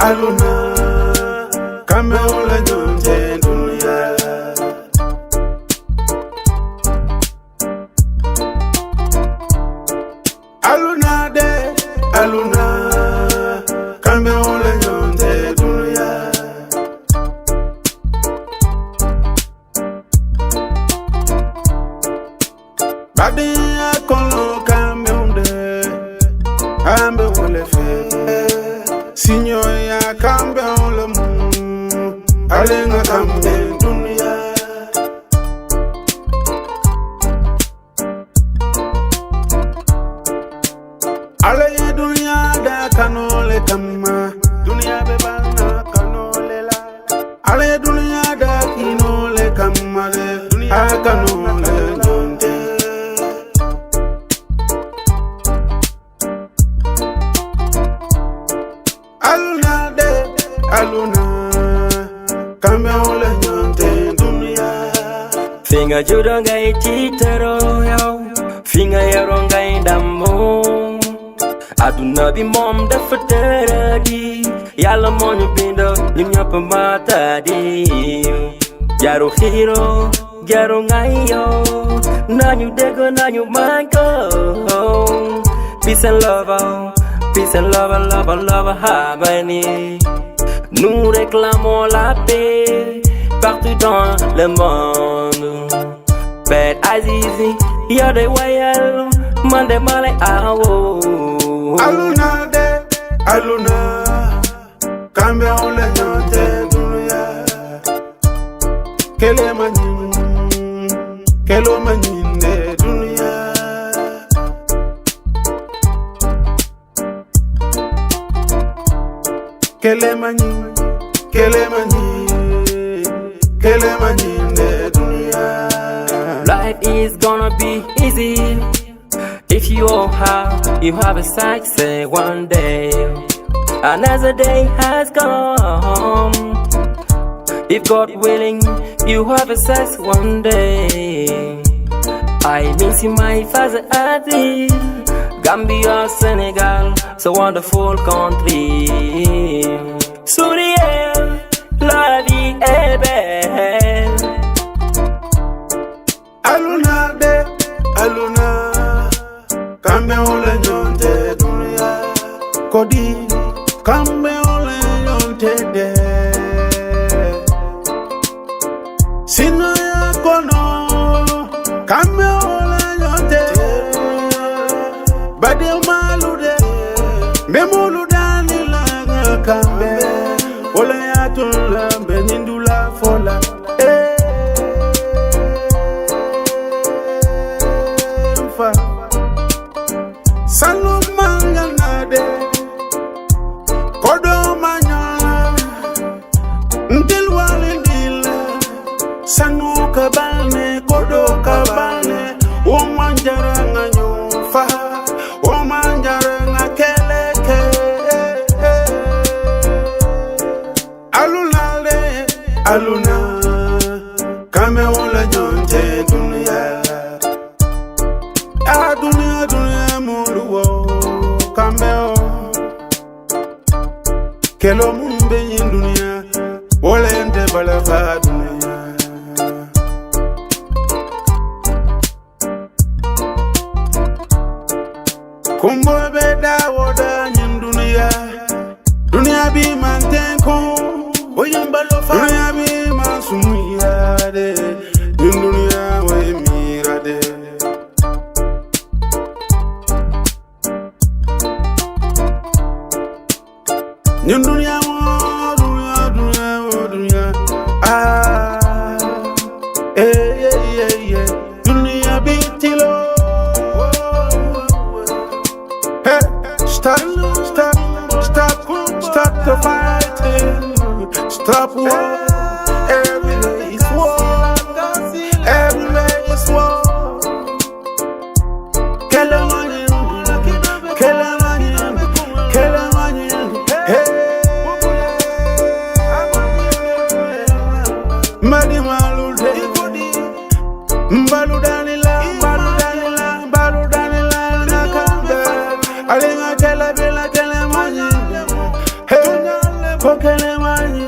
aluna kame ule nyonte dunia. Aluna de aluna kame ule nyonte dunia. Badi akolo kame unde ambe ule fe. Sinyo ya kambe ole mu alenga kambe dunia. Ale dunia da kanole kama dunia bebana kanole la. Ale dunia da kinole kama le dunia kanole jonte. Aluna de aluna kame ole nyonte dunia. Finga judonga ititero yo, finga yaronga indambo. Aduna bi mom da fatera di, yalla monyo bindo limnya pamata di. Jaro hero, jaro ngayo, nanyu dego nanyu manko. Peace and love. Peace and love, harmonie. Nous réclamons la paix partout dans le monde. Père Azizi, y'a des voyelles, mande male awo. Aluna de aluna, kambe ole nyonte dunia. Kele manyin, kelo manyin de dunia. Kele manyin de dunia. Life is gonna be easy if you have a success one day. Another day has come. If God willing, you have a success one day. I miss you, my father Aziz. Gambia, Senegal, so wonderful country. Souriez, la vie est belle. Aluna de aluna, kambe ole nyonte dunia. Kodi kambe ole nyonte de. Sino ya kono, kambe ole nyonte. Bade malude, memulu dani la kambe. Ole ya tula benindula fola. Salumanga nade kodo manyala ndilwale ndila sanu kabane kodo kabane o manjara nganyufa o manjara ngakeleke alunale aluna kame wala nyonte dunia. Dunia muluwo kambeo kelo mumbe yin dunia wolende balafa dunia. Kumbo beda woda yin dunia. Dunia bi mantenko oyambalo fa. Dunia bi masumuya de yin dunia we mirade. Nyun dunia wo dunia ah dunia bitilo. Hey, stop the fighting, stop war. Everywhere is war, everywhere is war. Madi malude, mbalu danila, nakamba. Alinga tela bela tela mani, hey. Kokele mani